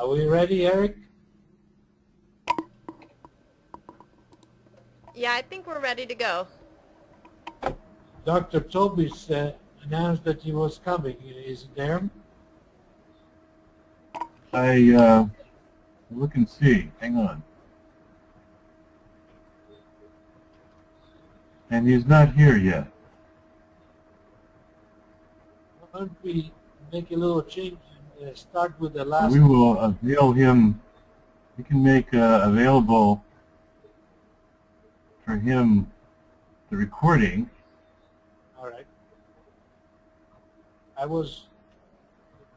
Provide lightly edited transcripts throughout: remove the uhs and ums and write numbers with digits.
Are we ready, Eric? Yeah, I think we're ready to go. Dr. Tobis announced that he was coming. Is he there? I look and see. Hang on. And he's not here yet. Why don't we make a little change and start with the last? We will avail him. We can make available for him the recording. All right. I was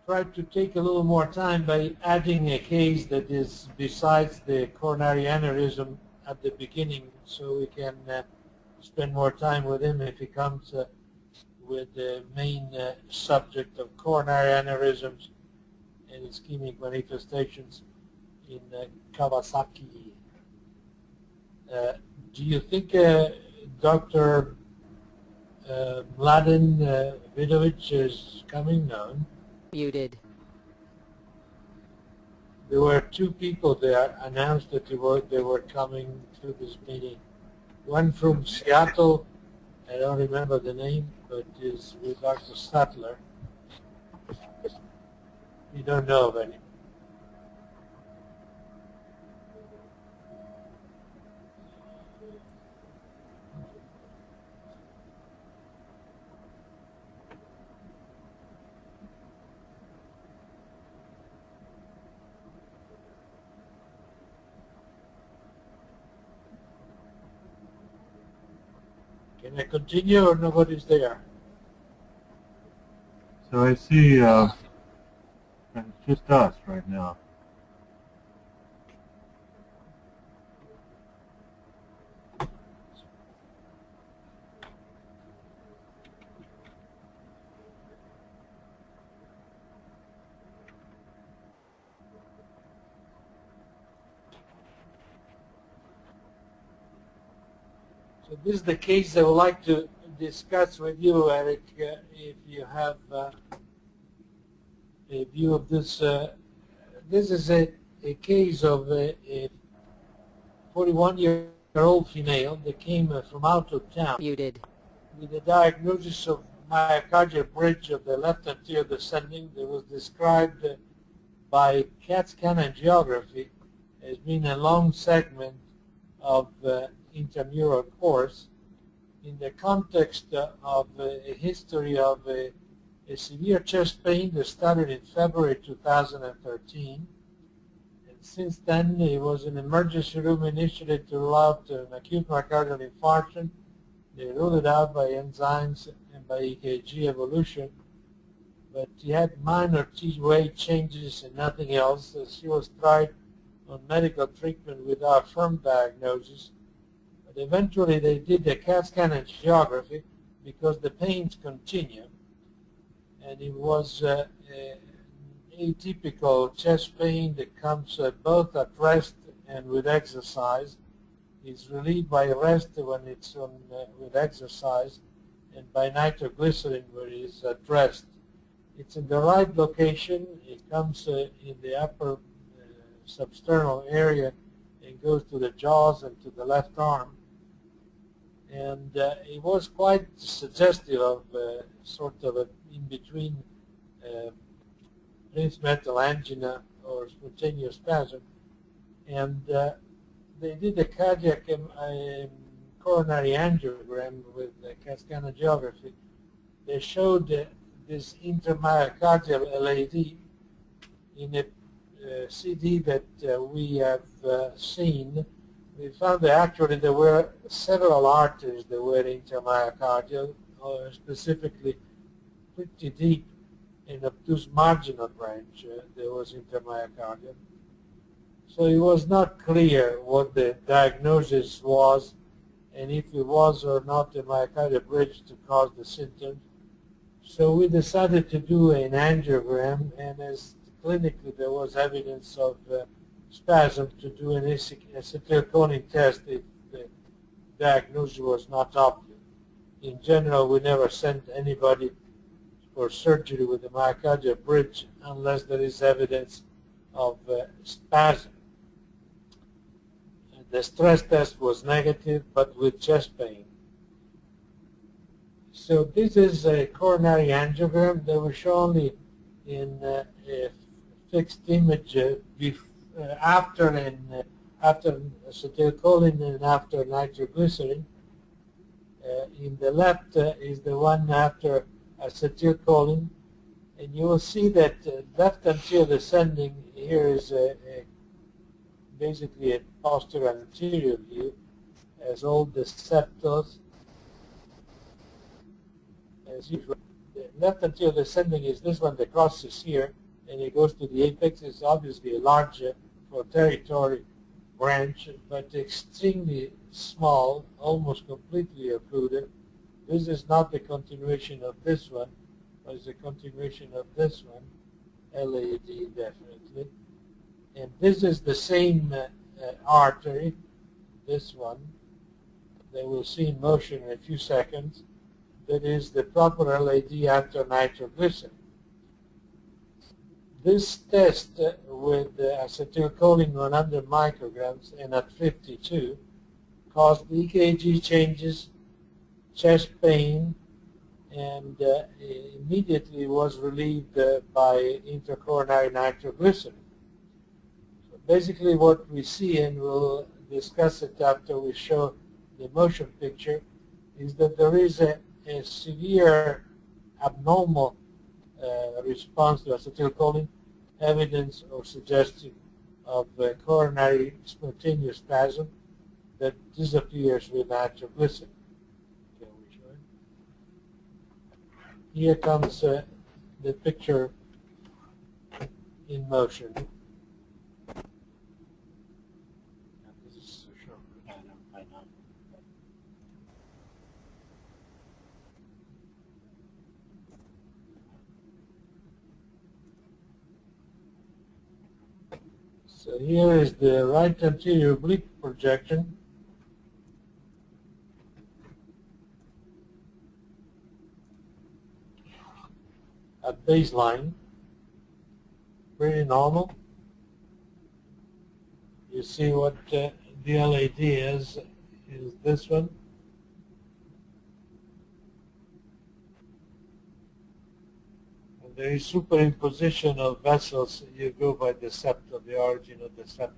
trying to take a little more time by adding a case that is besides the coronary aneurysm at the beginning, so we can spend more time with him if he comes with the main subject of coronary aneurysms and ischemic manifestations in Kawasaki. Do you think Dr. Mladen Vidovic is coming? No. Muted. There were two people there announced that they were coming to this meeting. One from Seattle, I don't remember the name, but is with Dr. Sattler. You don't know of any. Can I continue or nobody's there? So I see it's just us right now. So this is the case I would like to discuss with you, Eric, if you have a view of this. This is a case of a 41-year-old female that came from out of town. Muted. With a diagnosis of myocardial bridge of the left anterior descending that was described by CAT scan angiography as being a long segment of intramural course in the context of a history of a severe chest pain that started in February 2013. And since then, it was in emergency room initially to rule out an acute myocardial infarction. They ruled it out by enzymes and by EKG evolution. But he had minor T-way changes and nothing else. She was tried on medical treatment without firm diagnosis. But eventually they did the CAT scan angiography because the pains continue. And it was an atypical chest pain that comes both at rest and with exercise. It's relieved by rest when it's on, with exercise, and by nitroglycerin when it's at rest. It's in the right location. It comes in the upper substernal area and goes to the jaws and to the left arm. And it was quite suggestive of sort of an in-between metal angina or spontaneous spasm. And they did a cardiac coronary angiogram with CAT scan angiography. They showed this intramyocardial LAD in a CD that we have seen. We found that actually there were several arteries that were intramyocardial, specifically pretty deep in obtuse marginal branch there was intramyocardial. So it was not clear what the diagnosis was and if it was or not a myocardial bridge to cause the symptoms. So we decided to do an angiogram, and as clinically there was evidence of spasm, to do an acetylcholine test if the diagnosis was not obvious. In general, we never sent anybody for surgery with a myocardial bridge unless there is evidence of spasm. The stress test was negative, but with chest pain. So this is a coronary angiogram that was shown in a fixed image after acetylcholine and after nitroglycerin. In the left is the one after acetylcholine, and you will see that left anterior descending here is basically a posterior anterior view, as all the septals. As usual, the left anterior descending is this one that crosses here, and it goes to the apex. It's obviously a large for territory branch, but extremely small, almost completely occluded. This is not the continuation of this one, but it's a continuation of this one, LAD definitely. And this is the same artery, this one, that we'll see in motion in a few seconds. That is the proper LAD after nitroglycerin. This test with acetylcholine 100 micrograms and at 52 caused EKG changes, chest pain, and immediately was relieved by intracoronary nitroglycerin. So basically what we see, and we'll discuss it after we show the motion picture, is that there is a severe abnormal response to acetylcholine, evidence or suggestion of coronary spontaneous spasm that disappears with nitroglycerin. Can we show it? Here comes the picture in motion. This is so short. I know. So here is the right anterior oblique projection. At baseline, pretty normal. You see what the LAD is this one. And there is superimposition of vessels. You go by the septum, the origin of the septum.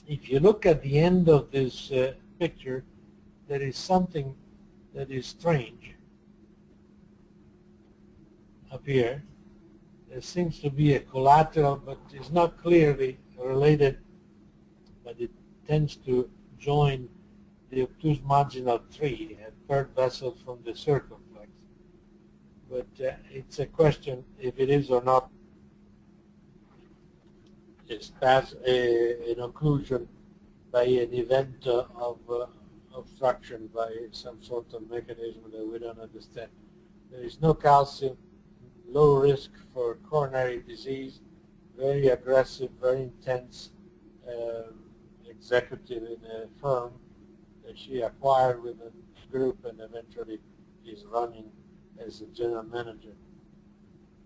If you look at the end of this picture, there is something that is strange up here. There seems to be a collateral, but it's not clearly related, but it tends to join the obtuse marginal tree, a third vessel from the circumflex. But it's a question if it is or not an occlusion by an event of obstruction by some sort of mechanism that we don't understand. There is no calcium, low risk for coronary disease, very aggressive, very intense executive in a firm that she acquired with a group and eventually is running as a general manager.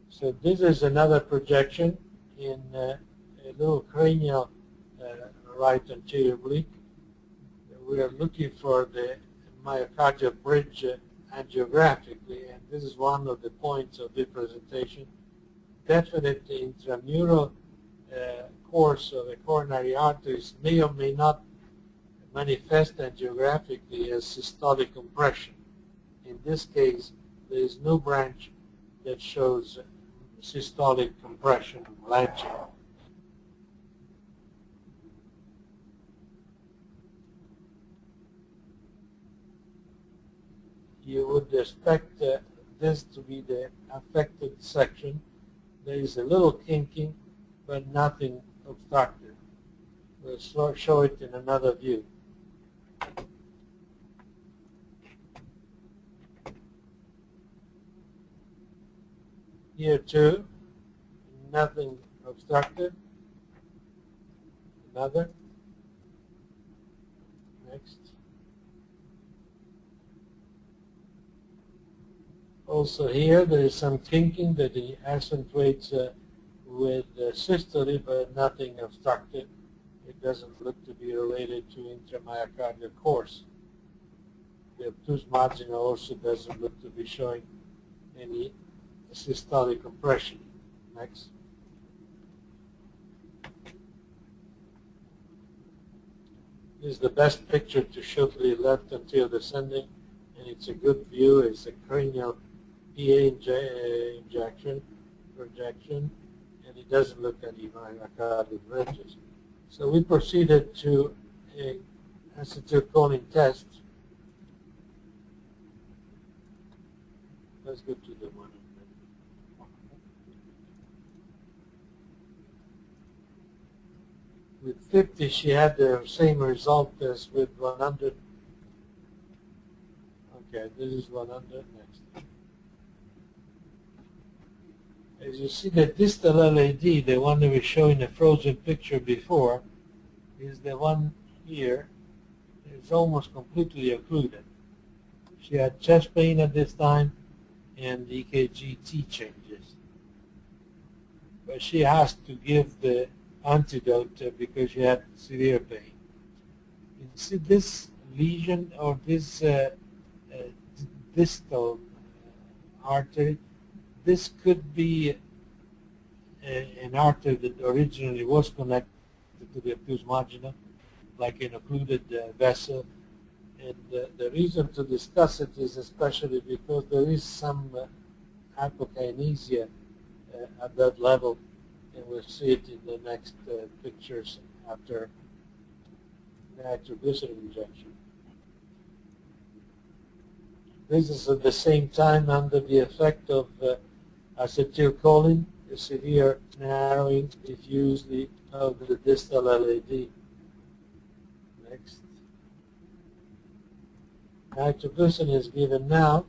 So this is another projection in a little cranial right anterior oblique. We are looking for the myocardial bridge angiographically, and this is one of the points of the presentation. Definite intramural course of the coronary arteries may or may not manifest angiographically as systolic compression. In this case, there is no branch that shows systolic compression blanching. You would expect this to be the affected section. There is a little kinking, but nothing obstructed. We'll show it in another view. Here too, nothing obstructed. Another. Next. Also here, there is some kinking that accentuates with systole, but nothing obstructed. It doesn't look to be related to intramyocardial course. The obtuse margin also doesn't look to be showing any systolic compression. Next. This is the best picture to show the left anterior descending, and it's a good view. It's a cranial PA projection, and it doesn't look at the myocardial ridges. So we proceeded to an acetylcholine test. Let's go to the one. With 50, she had the same result as with 100. Okay, this is 100 next. As you see, the distal LAD, the one that we showed in the frozen picture before, is the one here. It's almost completely occluded. She had chest pain at this time and EKG T changes. But she has to give the antidote because she had severe pain. You see this lesion or this distal artery, this could be an artery that originally was connected to the obtuse marginal, like an occluded vessel. And the reason to discuss it is especially because there is some hypokinesia at that level, and we'll see it in the next pictures after nitroglycerin injection. This is at the same time under the effect of acetylcholine, a severe narrowing diffusely of the distal LAD. Next. Nitroglycerin is given now,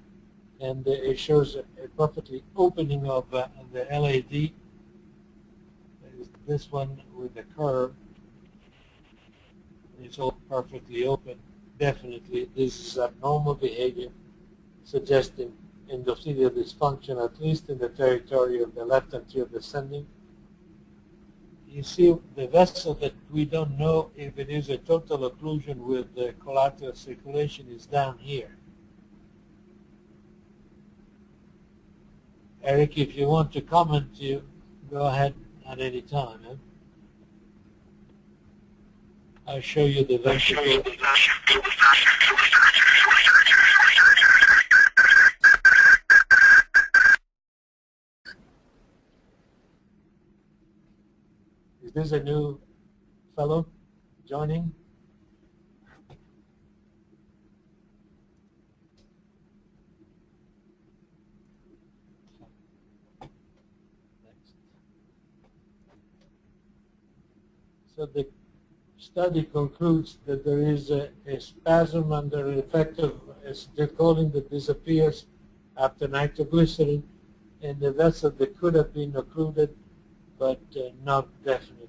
and it shows a perfectly opening of the LAD. This one with the curve. It's all perfectly open. Definitely, this is abnormal behavior, suggesting endothelial dysfunction, at least in the territory of the left anterior descending. You see the vessel that we don't know if it is a total occlusion with the collateral circulation is down here. Eric, if you want to comment, you go ahead at any time. I'll show you the vesicle. Is this a new fellow joining? Next. So the study concludes that there is a spasm under the effect of acetylcholine that disappears after nitroglycerin, and the vessel that could have been occluded but not definite.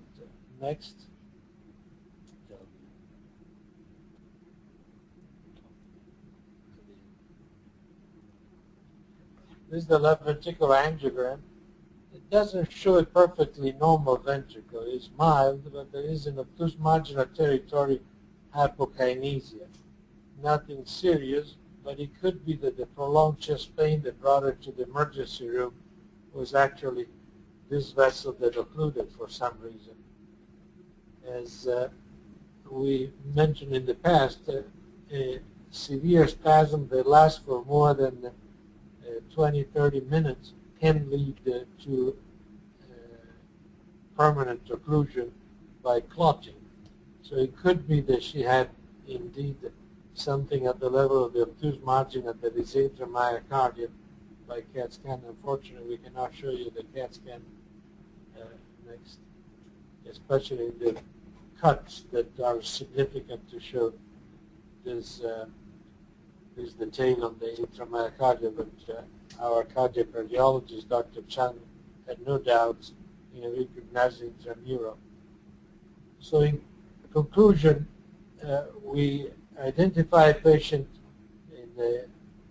Next. This is the left ventricular angiogram. It doesn't show a perfectly normal ventricle. It's mild, but there is an obtuse marginal territory hypokinesia. Nothing serious, but it could be that the prolonged chest pain that brought her to the emergency room was actually this vessel that occluded for some reason. As we mentioned in the past, a severe spasm that lasts for more than 20-30 minutes can lead to permanent occlusion by clotting. So it could be that she had indeed something at the level of the obtuse margin that is intramyocardial by CAT scan. Unfortunately, we cannot show you the CAT scan next, especially the cuts that are significant to show this is the tail on the intramyocardial, but our cardiac radiologist, Dr. Chan, had no doubts in recognizing intramural. So in conclusion, we identify a patient in the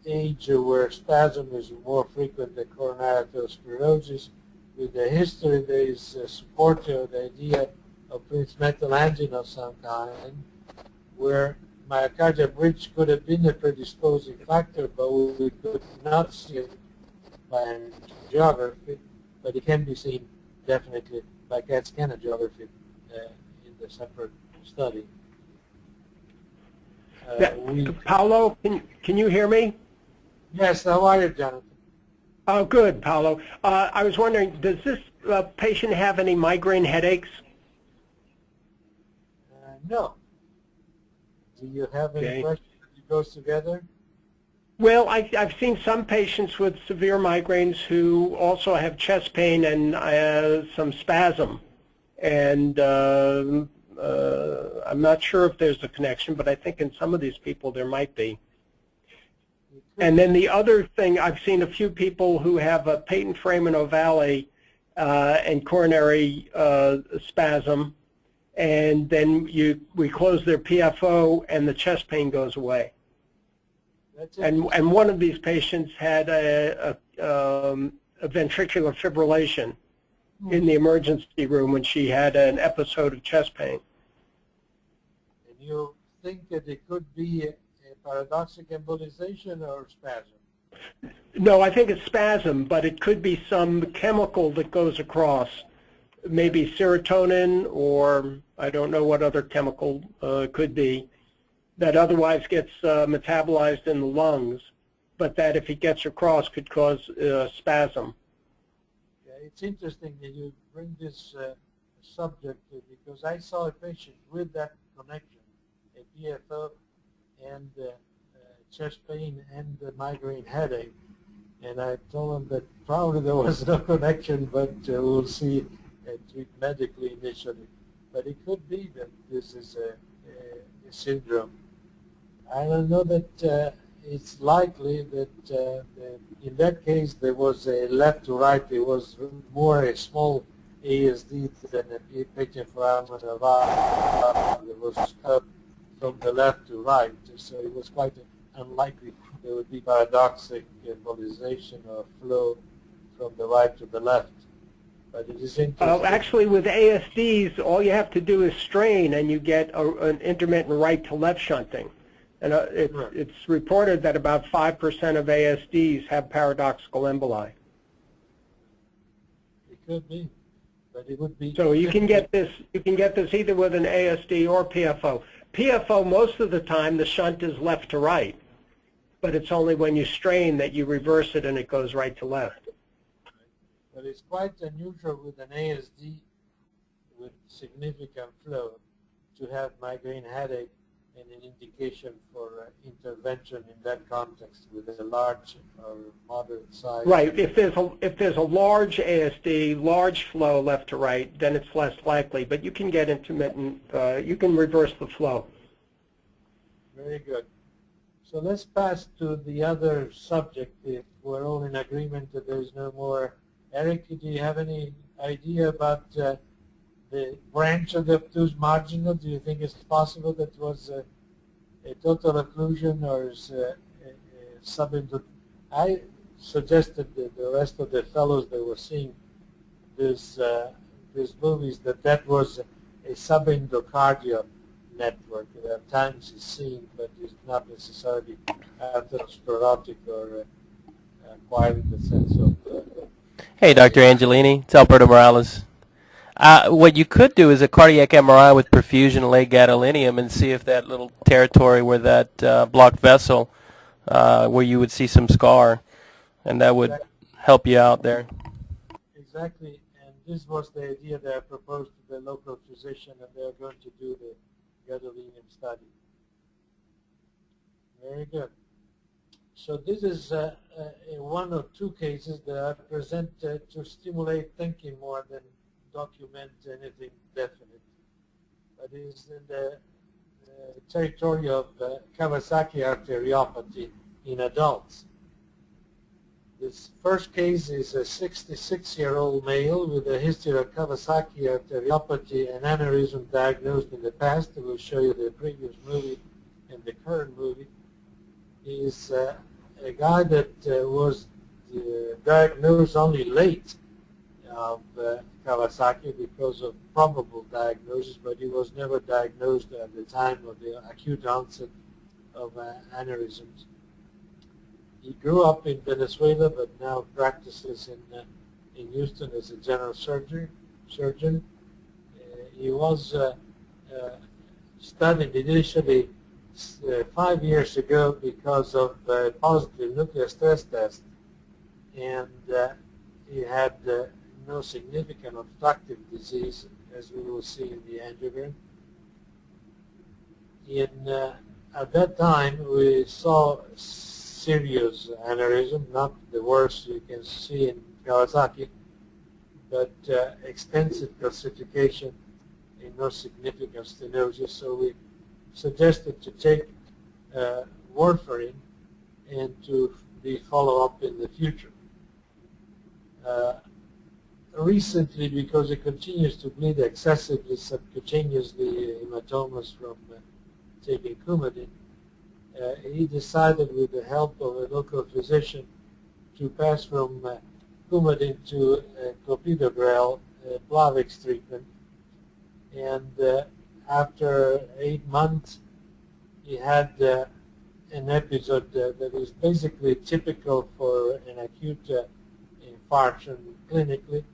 age where spasm is more frequent than coronary arterial sclerosis. with the history, there is support to the idea of Prince metal angina of some kind, where myocardial bridge could have been a predisposing factor, but we could not see it by angiography, but it can be seen definitely by CAT scan angiography in the separate study. Paolo, can you hear me? Yes, how are you, Jonathan? Oh, good, Paolo. I was wondering, does this patient have any migraine headaches? No. Do you have any questions that goes together? Well, I've seen some patients with severe migraines who also have chest pain and some spasm. And I'm not sure if there's a connection, but I think in some of these people there might be. And then the other thing, I've seen a few people who have a patent foramen ovale and coronary spasm, and then we close their PFO and the chest pain goes away. And one of these patients had a ventricular fibrillation in the emergency room when she had an episode of chest pain. And you think that it could be a paradoxic embolization or spasm? No, I think it's spasm, but it could be some chemical that goes across, maybe serotonin, or I don't know what other chemical could be, that otherwise gets metabolized in the lungs, but that if it gets across could cause spasm. Yeah, it's interesting that you bring this subject because I saw a patient with that connection, a PFO and chest pain and migraine headache, and I told him that probably there was no connection, but we'll see and treat medically initially. But it could be that this is a syndrome. I don't know that it's likely that in that case there was a left to right. It was more a small ASD than a patient foramen ovale that was cut from the left to right. So it was quite unlikely there would be paradoxic embolization or flow from the right to the left. But it is interesting. Actually, with ASDs, all you have to do is strain, and you get an intermittent right to left shunting. And it's reported that about 5% of ASDs have paradoxical emboli. It could be, but it would be. So you can get this. You can get this either with an ASD or PFO. PFO, most of the time, the shunt is left to right, but it's only when you strain that you reverse it and it goes right to left. But it's quite unusual with an ASD with significant flow to have migraine headache and an indication for intervention in that context with a large or moderate size. Right. If there's a large ASD, large flow left to right, then it's less likely. But you can get intermittent. You can reverse the flow. Very good. So let's pass to the other subject. If we're all in agreement that there's no more. Eric, do you have any idea about the branch of the obtuse marginal? Do you think it's possible that it was a total occlusion or is a subinduction? I suggested that the rest of the fellows that were seeing these movies that was a subindocardial network. At times it's seen, but it's not necessarily atherosclerotic or acquired in the sense of. Hey, Dr. Angelini, it's Alberto Morales. What you could do is a cardiac MRI with perfusion leg gadolinium and see if that little territory where that blocked vessel, where you would see some scar, and that would help you out there. Exactly, and this was the idea that I proposed to the local physician, and they're going to do the gadolinium study. Very good. So this is one or two cases that I present to stimulate thinking more than document anything definite. But it is in the territory of Kawasaki arteriopathy in adults. This first case is a 66-year-old male with a history of Kawasaki arteriopathy and aneurysm diagnosed in the past. We'll show you the previous movie and the current movie. He is a guy that was diagnosed only late of Kawasaki because of probable diagnosis, but he was never diagnosed at the time of the acute onset of aneurysms. He grew up in Venezuela, but now practices in Houston as a general surgeon. He was studied initially 5 years ago because of a positive nuclear stress test, and he had no significant obstructive disease, as we will see in the angiogram. At that time, we saw serious aneurysm, not the worst you can see in Kawasaki, but extensive calcification and no significant stenosis. So we suggested to take warfarin and to be follow-up in the future. Recently, because it continues to bleed excessively subcutaneously, hematomas from taking Coumadin, he decided, with the help of a local physician, to pass from Coumadin to clopidogrel, Plavix treatment. And after 8 months, he had an episode that is basically typical for an acute infarction clinically,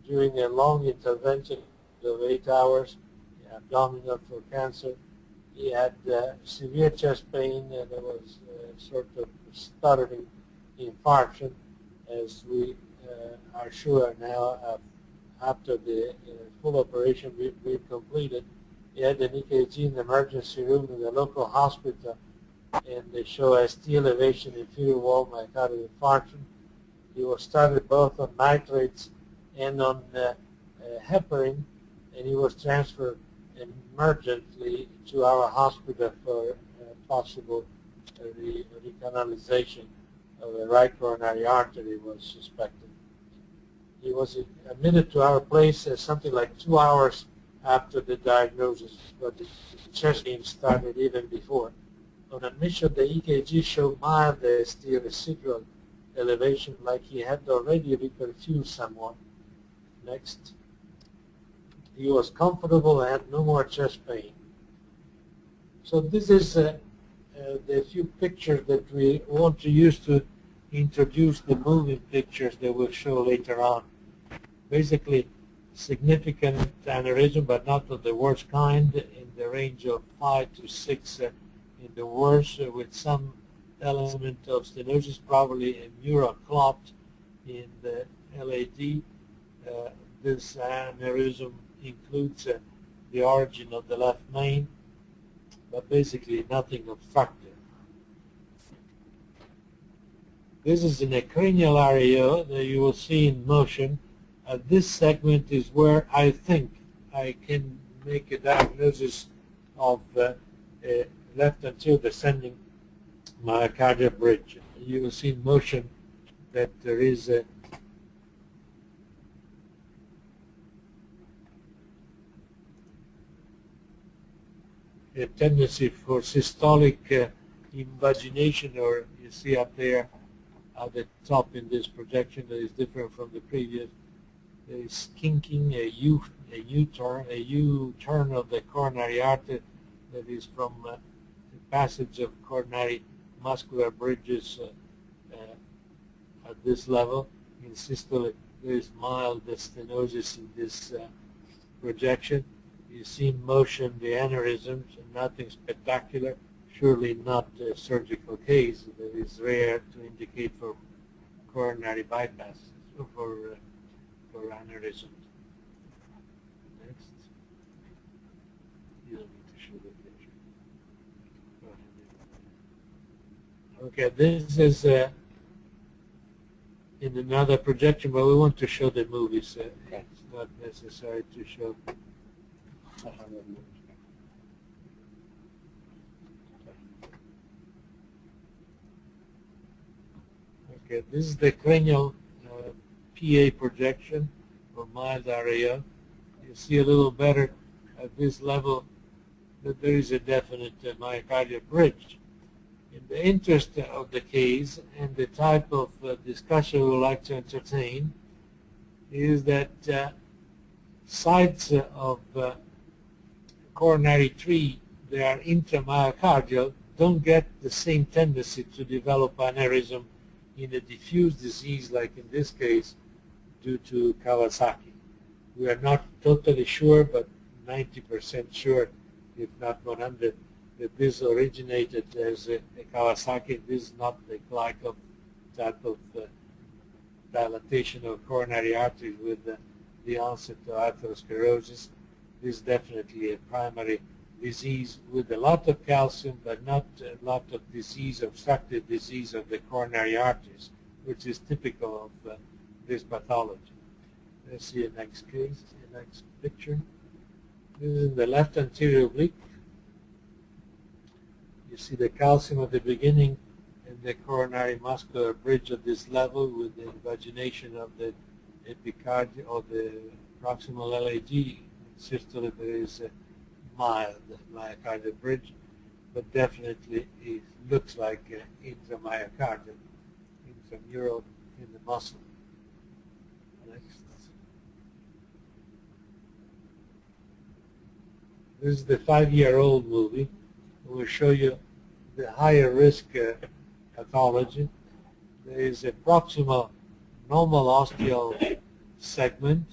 during a long intervention of 8 hours, abdominal for cancer. He had severe chest pain, and there was sort of stuttering infarction, as we are sure now after the full operation we completed. He had an EKG in the emergency room in the local hospital, and they show a ST elevation, inferior wall myocardial infarction. He was started both on nitrates and on heparin, and he was transferred emergently to our hospital for possible recanalization of the right coronary artery was suspected. He was admitted to our place something like 2 hours after the diagnosis, but the chest pain started even before. On admission, the EKG showed mild ST residual elevation, like he had already reperfused somewhat. Next. He was comfortable and had no more chest pain. So this is the few pictures that we want to use to introduce the moving pictures that we'll show later on. Basically, significant aneurysm, but not of the worst kind, in the range of 5 to 6 in the worst, with some element of stenosis, probably a mural clot in the LAD. This aneurysm includes the origin of the left main, but basically nothing obstructive. This is in a cranial area that you will see in motion. This segment is where I think I can make a diagnosis of left anterior descending myocardial bridge. You will see in motion that there is a tendency for systolic invagination, or you see up there at the top in this projection that is different from the previous. There is kinking, a U-turn of the coronary artery that is from the passage of coronary muscular bridges at this level. In systole, there is mild stenosis in this projection. You see in motion the aneurysms, nothing spectacular, surely not a surgical case that is rare to indicate for coronary bypass or for aneurysms. Next. You don't need to show the picture. Go ahead. Okay, this is in another projection, but we want to show the movies. It's not necessary to show. Okay, this is the cranial PA projection for mild area. You see a little better at this level that there is a definite myocardial bridge. In the interest of the case and the type of discussion we would like to entertain, is that sides of coronary tree that are intramyocardial don't get the same tendency to develop aneurysm in a diffuse disease like in this case due to Kawasaki. We are not totally sure, but 90% sure, if not 100, that this originated as a Kawasaki. This is not the glycol type of dilatation of coronary arteries with the onset of atherosclerosis. This is definitely a primary disease with a lot of calcium, but not a lot of disease, obstructive disease of the coronary arteries, which is typical of this pathology. Let's see the next case, the next picture. This is in the left anterior oblique. You see the calcium at the beginning and the coronary muscular bridge at this level with the invagination of the epicardium or the proximal LAD. Systole, there is a mild myocardial bridge, but definitely it looks like intramyocardial, intramural in the muscle. Next. This is the 5-year-old movie. We'll show you the higher risk pathology. There is a proximal normal osteal segment,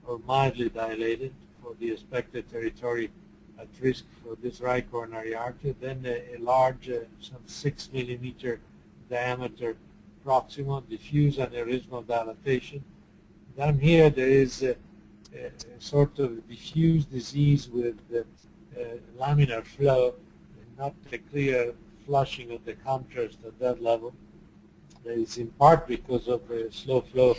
or mildly dilated for the expected territory at risk for this right coronary artery. Then a large, some 6 millimeter diameter proximal diffuse aneurysmal dilatation. Down here there is a sort of diffuse disease with laminar flow, and not a clear flushing of the contrast at that level. That is in part because of slow flow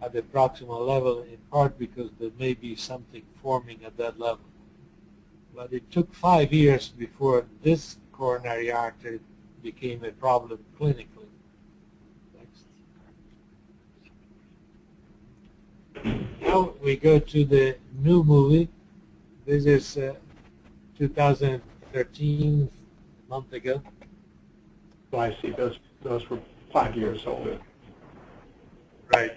at the proximal level, in part because there may be something forming at that level. But it took 5 years before this coronary artery became a problem clinically. Next. Now we go to the new movie. This is 2013, a month ago. So I see those were 5 years old. Right.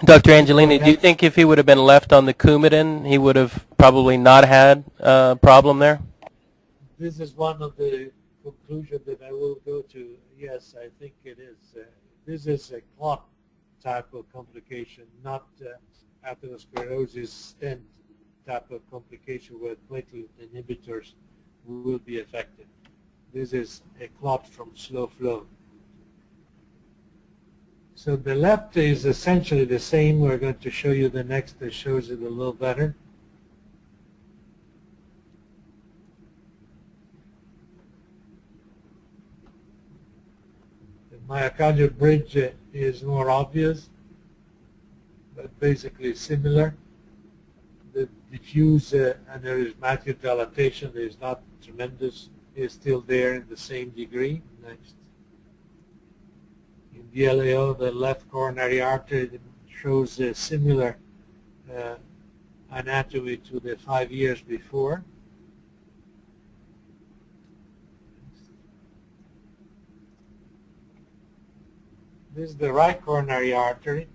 Dr. Angelini, do you think if he would have been left on the Coumadin, he would have probably not had a problem there? This is one of the conclusions that I will go to. Yes, I think it is. This is a clot type of complication, not atherosclerosis stent type of complication where platelet inhibitors will be effective. This is a clot from slow flow. So the left is essentially the same. We're going to show you the next that shows it a little better. The myocardial bridge is more obvious, but basically similar. The diffuse aneurysmatic dilatation is not tremendous, is still there in the same degree. Next. In the LAO, the left coronary artery shows a similar anatomy to the 5 years before. This is the right coronary artery.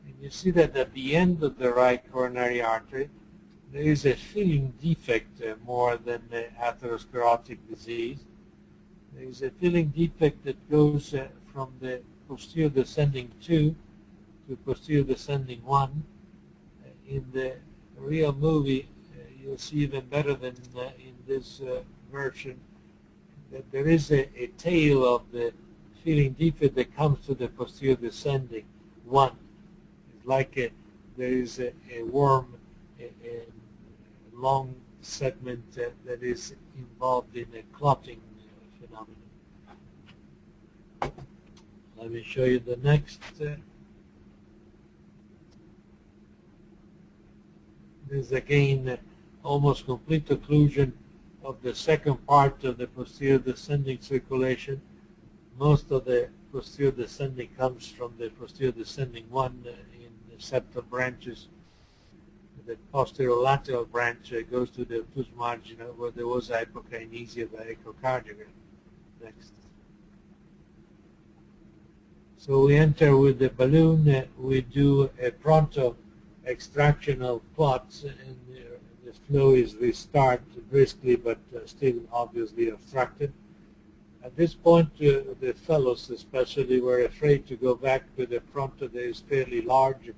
And you see that at the end of the right coronary artery, there is a filling defect more than the atherosclerotic disease. There is a filling defect that goes from the posterior descending 2 to posterior descending 1. In the real movie, you'll see even better than in this version that there is a tail of the filling defect that comes to the posterior descending 1. It's like there is a worm, a long segment that is involved in a clotting phenomenon. Let me show you the next. This is again almost complete occlusion of the second part of the posterior descending circulation. Most of the posterior descending comes from the posterior descending 1 in the septal branches. The posterolateral branch goes to the obtuse margin where there was hypokinesia by echocardiogram. Next. So we enter with the balloon, we do a pronto extraction of clots, and the flow is restart briskly, but still obviously obstructed. At this point, the fellows especially were afraid to go back with the pronto that is fairly large,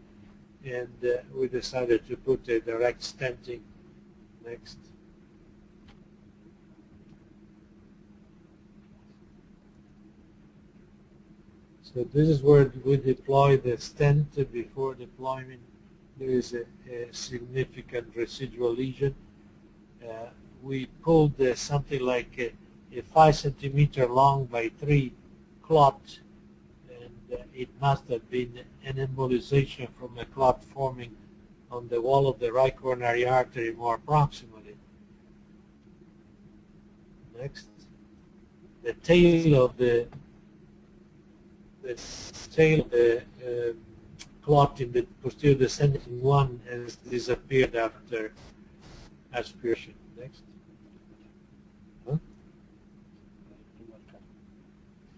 and we decided to put a direct stenting. Next. So this is where we deploy the stent. Before deployment, there is a significant residual lesion. We pulled something like a 5 centimeter long by 3 clot, and it must have been an embolization from a clot forming on the wall of the right coronary artery more proximally. Next. The tail of the clot in the posterior descending one has disappeared after aspiration. Next.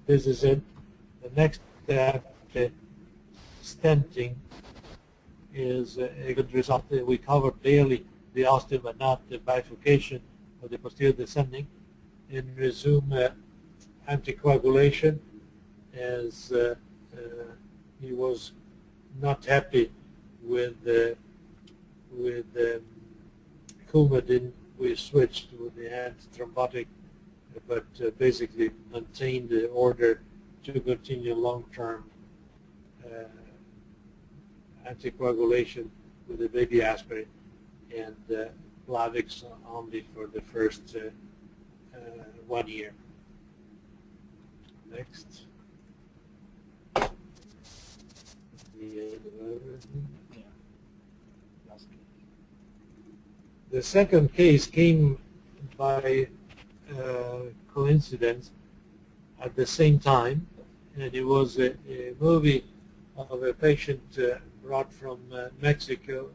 This is it. The next step, stenting, is a good result. We covered barely the ostium but not the bifurcation of the posterior descending, and resume anticoagulation, as he was not happy with Coumadin. We switched to the antithrombotic, but basically maintained the order to continue long-term anticoagulation with the baby aspirin, and Plavix only for the first 1 year. Next. The second case came by coincidence at the same time, and it was a movie of a patient brought from Mexico.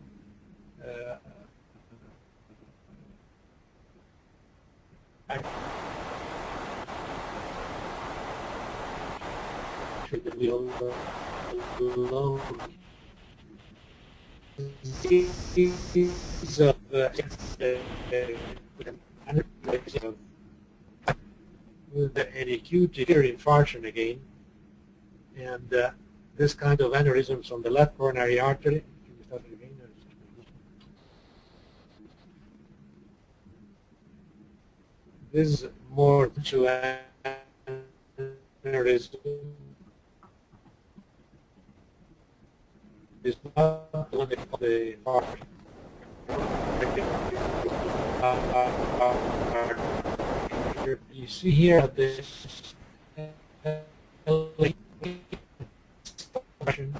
With an acute infarction again, and this kind of aneurysms on the left coronary artery. Can we start it again? This is more to aneurysm. Is not one of the heart. You see here this expression.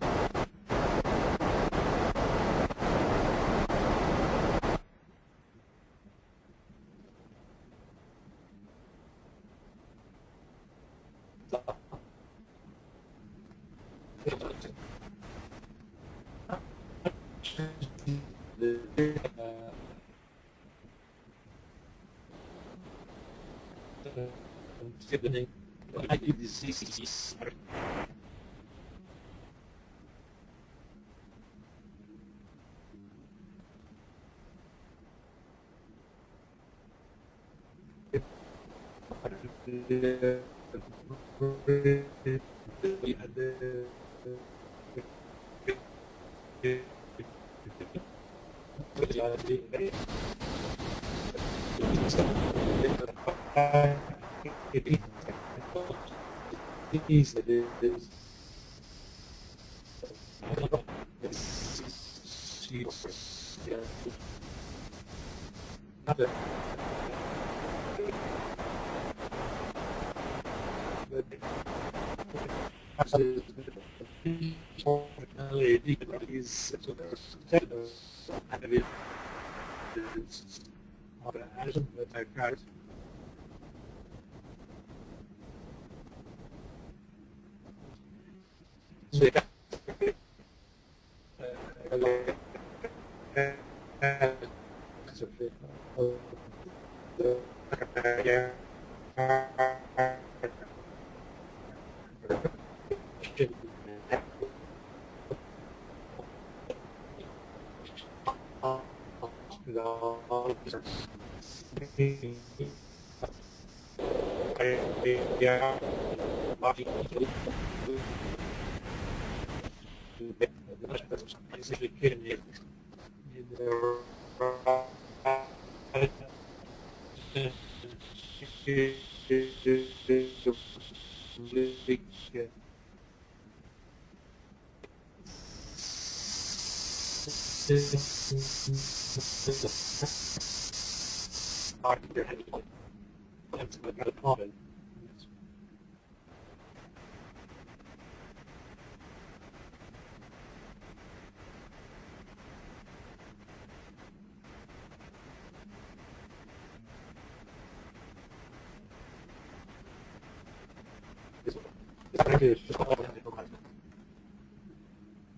Disease.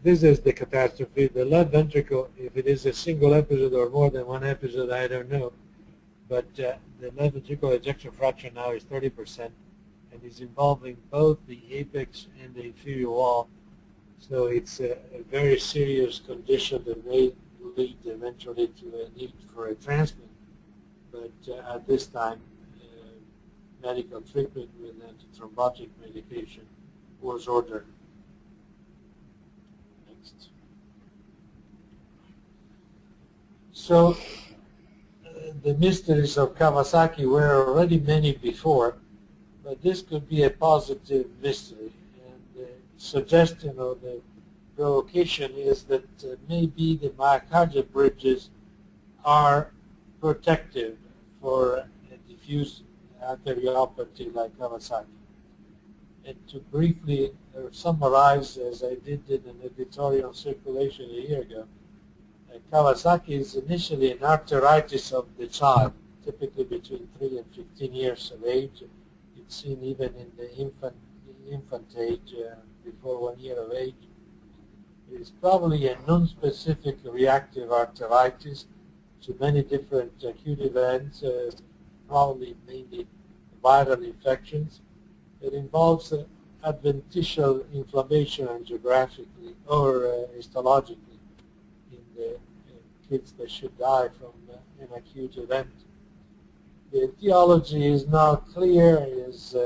This is the catastrophe. The left ventricle, if it is a single episode or more than one episode, I don't know. But the left ventricular ejection fraction now is 30% and is involving both the apex and the inferior wall. So it's a very serious condition that may lead eventually to a need for a transplant. But at this time, medical treatment with antithrombotic medication was ordered. Next. So the mysteries of Kawasaki were already many before, but this could be a positive mystery. And the suggestion or the provocation is that maybe the myocardial bridges are protective for a diffuse arteriopathy like Kawasaki. And to briefly summarize, as I did in an editorial circulation a year ago, Kawasaki is initially an arteritis of the child, typically between 3 and 15 years of age. It's seen even in the infant age, before 1 year of age. It is probably a non-specific reactive arteritis to many different acute events, probably mainly viral infections. It involves adventitial inflammation angiographically or histologically in the kids that should die from an acute event. The etiology is not clear, is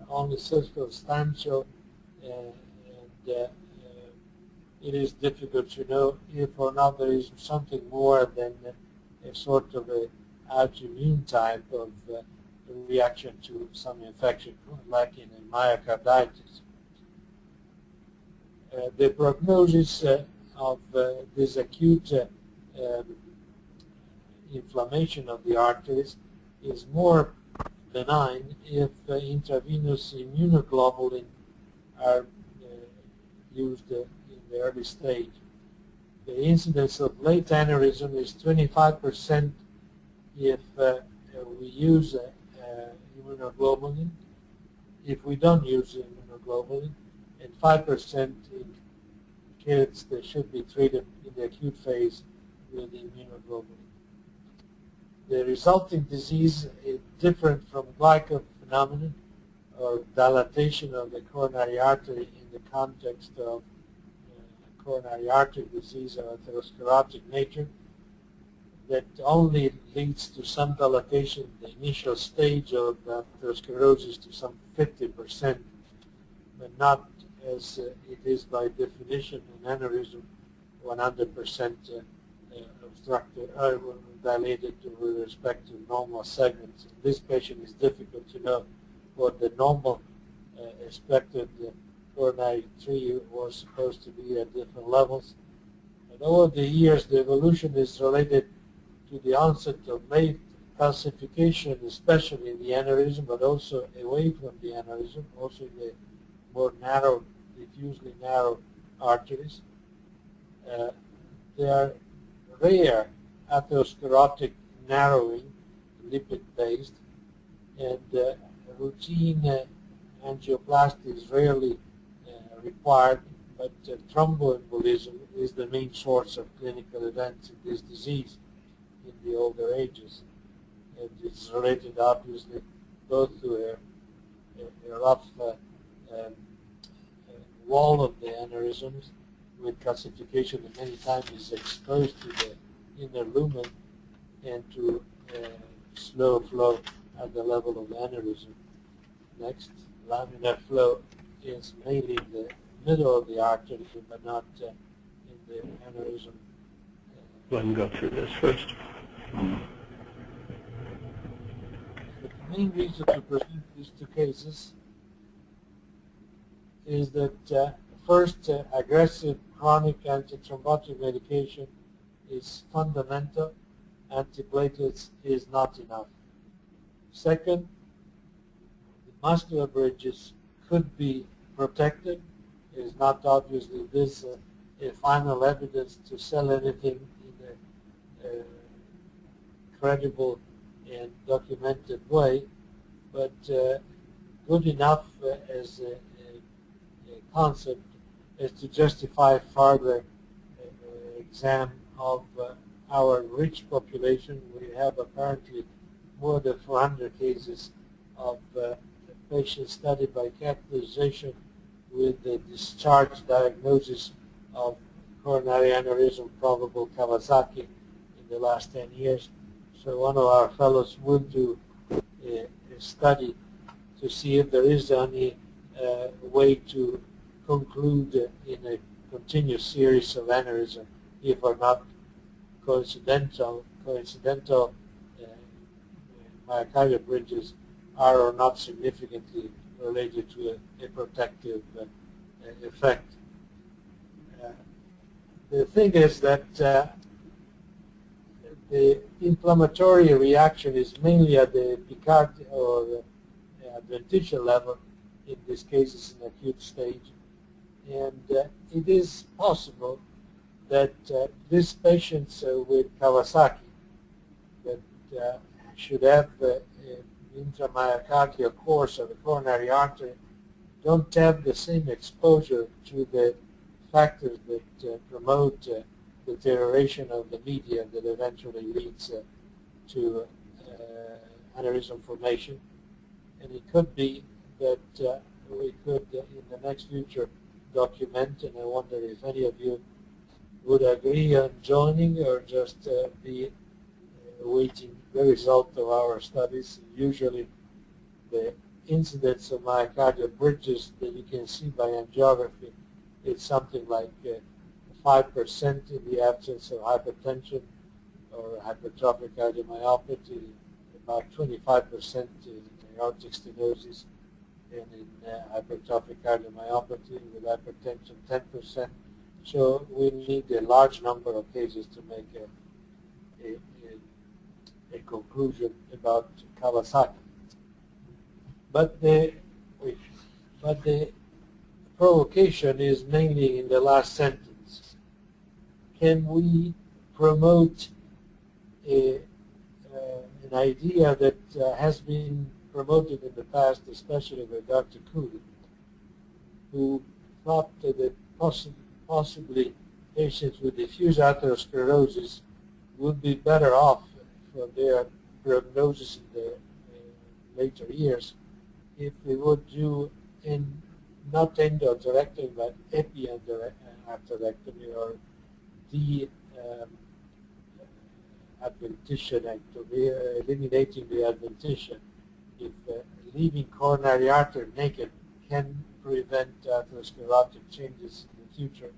only circumstantial, and it is difficult to know if or not there is something more than a sort of a autoimmune type of reaction to some infection, like in a myocarditis. The prognosis of this acute inflammation of the arteries is more benign if intravenous immunoglobulin are used in the early stage. The incidence of late aneurysm is 25% if we use immunoglobulin, if we don't use immunoglobulin, and 5% in kids that should be treated in the acute phase with immunoglobulin. The resulting disease is different from glycophenomenon phenomenon or dilatation of the coronary artery in the context of coronary artery disease of atherosclerotic nature that only leads to some dilatation in the initial stage of atherosclerosis to some 50%, but not as it is by definition an aneurysm 100% obstructed or dilated with respect to normal segments. In this patient, it's difficult to know what the normal expected coronary tree was supposed to be at different levels. And over the years, the evolution is related to the onset of late calcification, especially in the aneurysm, but also away from the aneurysm, also in the more narrow, diffusely narrow arteries. They are rare atherosclerotic narrowing, lipid-based, and routine angioplasty is rarely required, but thromboembolism is the main source of clinical events in this disease in the older ages. And it's related, obviously, both to a rough wall of the aneurysms with calcification that many times is exposed to the inner lumen and to slow flow at the level of the aneurysm. Next, laminar flow is mainly in the middle of the artery, but not in the aneurysm. Let him go through this first. The main reason to present these two cases is that first, aggressive chronic antithrombotic medication is fundamental. Antiplatelets is not enough. Second, the muscular bridges could be protected. It is not obviously this a final evidence to sell anything in a credible and documented way, but good enough as a concept as to justify further exam of our rich population. We have apparently more than 400 cases of patients studied by catheterization with the discharge diagnosis of coronary aneurysm, probable Kawasaki, in the last 10 years. So one of our fellows will do a study to see if there is any way to conclude in a continuous series of aneurysm, if or not coincidental myocardial bridges are or not significantly related to a protective effect. The thing is that the inflammatory reaction is mainly at the epicardial or adventitial level, in this case it's an acute stage, and it is possible that these patients with Kawasaki that should have an intramyocardial course of the coronary artery don't have the same exposure to the factors that promote deterioration of the media that eventually leads to aneurysm formation. And it could be that we could, in the next future, document, and I wonder if any of you would agree on joining or just be waiting the result of our studies. Usually the incidence of myocardial bridges that you can see by angiography is something like 5% in the absence of hypertension or hypertrophic cardiomyopathy, about 25% in aortic stenosis, and in hypertrophic cardiomyopathy with hypertension 10%. So we need a large number of cases to make a conclusion about Kawasaki. But the provocation is mainly in the last sentence. Can we promote an idea that has been promoted in the past, especially by Dr. Cooley, who thought that possibly patients with diffuse atherosclerosis would be better off for their prognosis in the later years if we would do not endoatherectomy but epi-atherectomy or adventitionectomy, eliminating the adventition. If leaving coronary artery naked can prevent atherosclerotic changes in the future.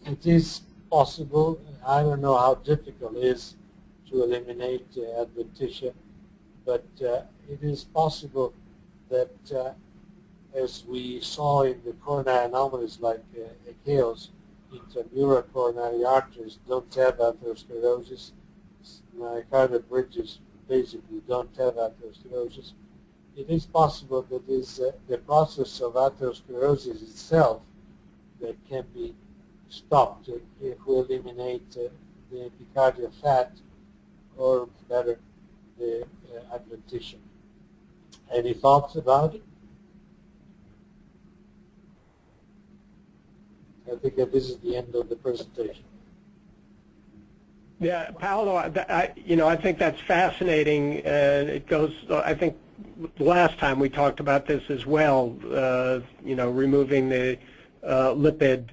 It is possible. I don't know how difficult it is to eliminate adventitia, but it is possible that as we saw in the coronary anomalies like chaos, intramural coronary arteries don't have atherosclerosis. Myocardial bridges basically don't have atherosclerosis. It is possible that it is the process of atherosclerosis itself that can be stopped if we eliminate the epicardial fat, or better, the adventition. Any thoughts about it? I think that this is the end of the presentation. Yeah, Paolo, I think that's fascinating. It goes, I think, last time we talked about this as well, removing the lipid,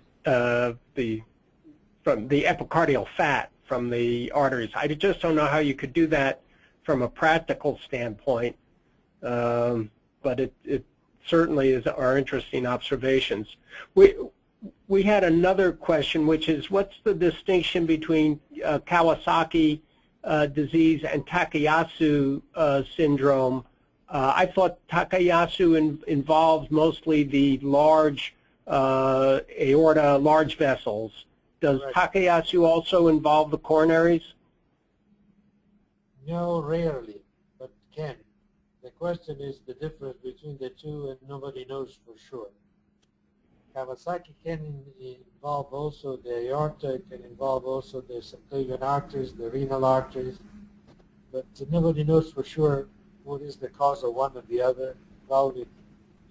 from the epicardial fat from the arteries. I just don't know how you could do that from a practical standpoint, but it certainly are interesting observations. We had another question, which is, what's the distinction between Kawasaki disease and Takayasu syndrome? I thought Takayasu involves mostly the large aorta, large vessels. Does Takayasu also involve the coronaries? No, rarely, but can. The question is the difference between the two, and nobody knows for sure. Kawasaki can involve also the aorta, it can involve also the subclavian arteries, the renal arteries, but nobody knows for sure what is the cause of one or the other. Probably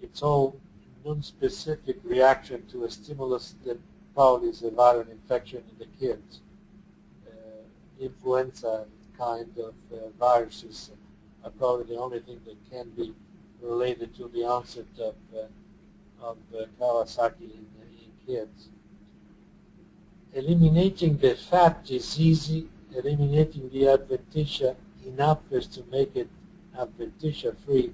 it's all non-specific reaction to a stimulus that probably is a viral infection in the kids. Influenza kind of viruses are probably the only thing that can be related to the onset of Kawasaki in kids. Eliminating the fat is easy. Eliminating the adventitia enough is to make it adventitia free.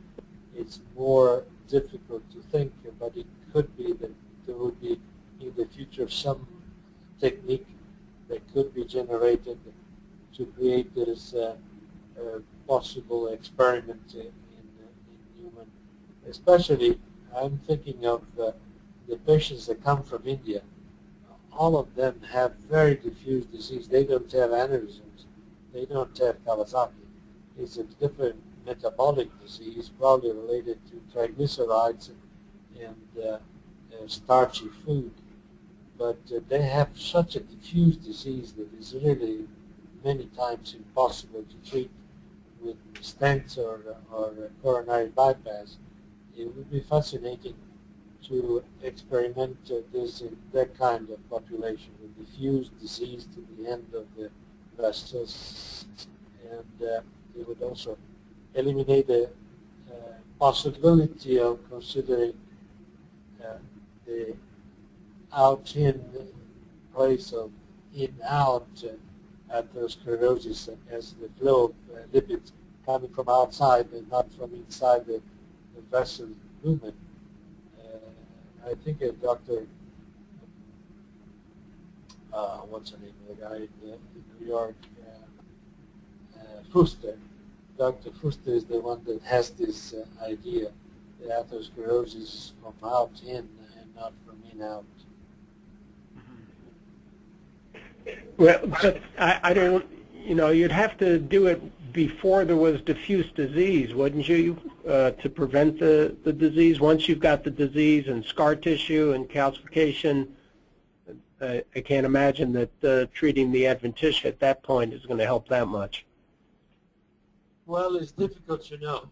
It's more difficult to think, but it could be that there would be in the future some technique that could be generated to create this possible experiment in human. Especially, I'm thinking of the patients that come from India. All of them have very diffuse disease. They don't have aneurysms. They don't have Kawasaki. It's a different metabolic disease, probably related to triglycerides and starchy food. But they have such a diffuse disease that is really many times impossible to treat with stents or coronary bypass. It would be fascinating to experiment this in that kind of population with diffuse disease to the end of the vessels, and it would also eliminate the possibility of considering the out-in place of in-out atherosclerosis as the flow of lipids coming from outside and not from inside the vessel lumen. I think Dr. What's the name of the guy in New York, Fuster. Dr. Fuster is the one that has this idea, the atherosclerosis from out in and not from in out. Well, but I don't, you'd have to do it before there was diffuse disease, wouldn't you, to prevent the disease? Once you've got the disease and scar tissue and calcification, I can't imagine that treating the adventitia at that point is going to help that much. Well, it's difficult to know.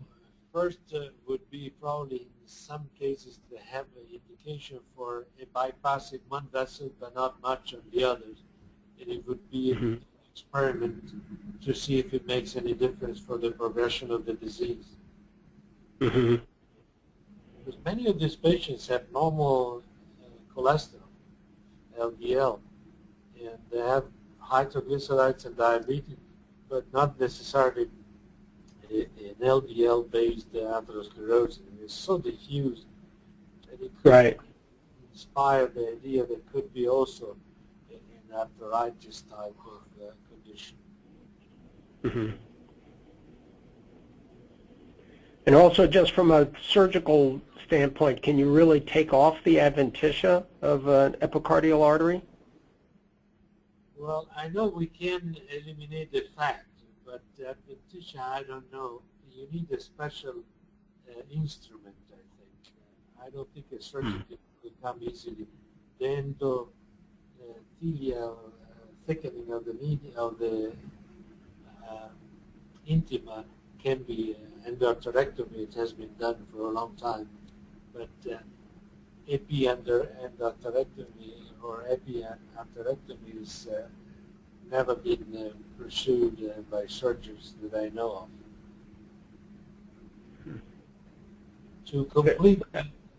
First would be probably in some cases to have an indication for a bypassing one vessel but not much on the others. And it would be an experiment to see if it makes any difference for the progression of the disease. Because many of these patients have normal cholesterol, LDL, and they have high triglycerides and diabetes, but not necessarily an LDL-based atherosclerosis. It's so diffuse that it could inspire the idea that could be also an arthritis type of condition. And also, just from a surgical standpoint, can you really take off the adventitia of an epicardial artery? Well, I know we can eliminate the fat, but adventitia, I don't know. You need a special instrument, I think. I don't think a surgeon can come easily. The endothelial thickening of the media, of the intima can be endarterectomy. It has been done for a long time, but epi-endarterectomy or epi-endarterectomy has never been pursued by surgeons that I know To complete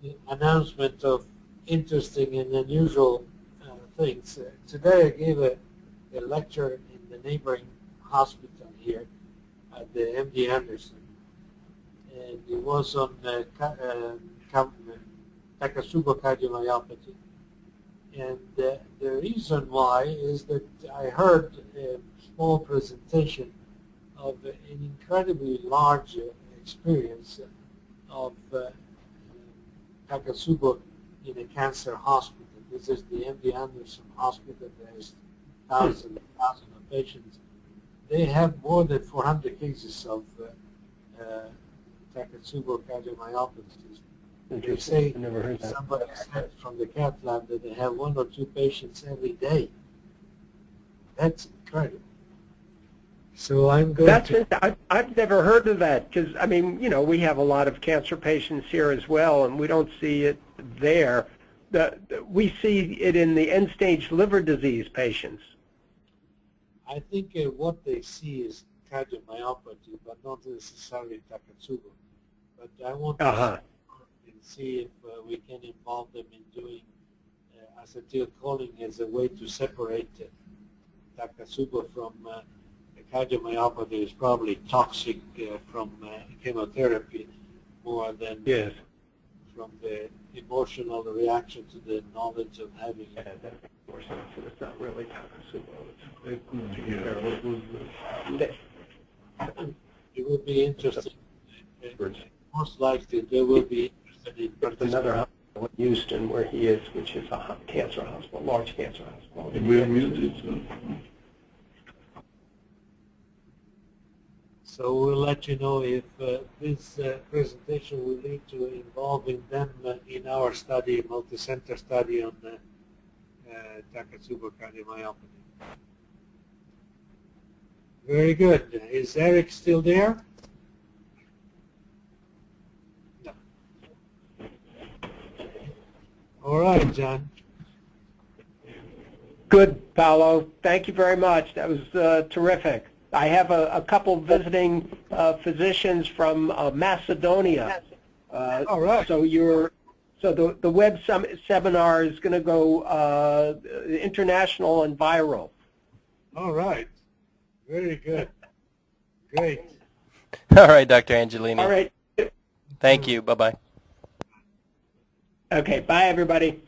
the announcement of interesting and unusual things, today I gave a lecture in the neighboring hospital here at the MD Anderson, and it was on Takotsubo cardiomyopathy. And the reason why is that I heard a small presentation of an incredibly large experience of Takotsubo in a cancer hospital. This is the MD Anderson Hospital. There's thousands of patients. They have more than 400 cases of Takotsubo cardiomyopathy. They say somebody said from the cath lab that they have 1 or 2 patients every day. That's incredible. So I'm going to... I've never heard of that because, I mean, you know, we have a lot of cancer patients here as well, and we don't see it there. We see it in the end-stage liver disease patients. I think what they see is cardiomyopathy, but not necessarily Takotsubo. But I want to see if we can involve them in doing acetylcholine as a way to separate Takotsubo from cardiomyopathy. Is probably toxic from chemotherapy more than from the emotional reaction to the knowledge of having it. It's not really Takotsubo. It would be interesting. Most likely they will be interested in another hospital in Houston where he is, which is a cancer hospital, large cancer hospital. So we'll let you know if this presentation will lead to involving them in our study, multi-center study on Takotsubo cardiomyopathy. Very good. Is Eric still there? No. All right, John. Good, Paolo. Thank you very much. That was terrific. I have a couple visiting physicians from Macedonia. All right. So the web seminar is going to go international and viral. All right. Very good. Great. All right, Dr. Angelini. All right. Thank you. Bye-bye. Okay. Bye, everybody.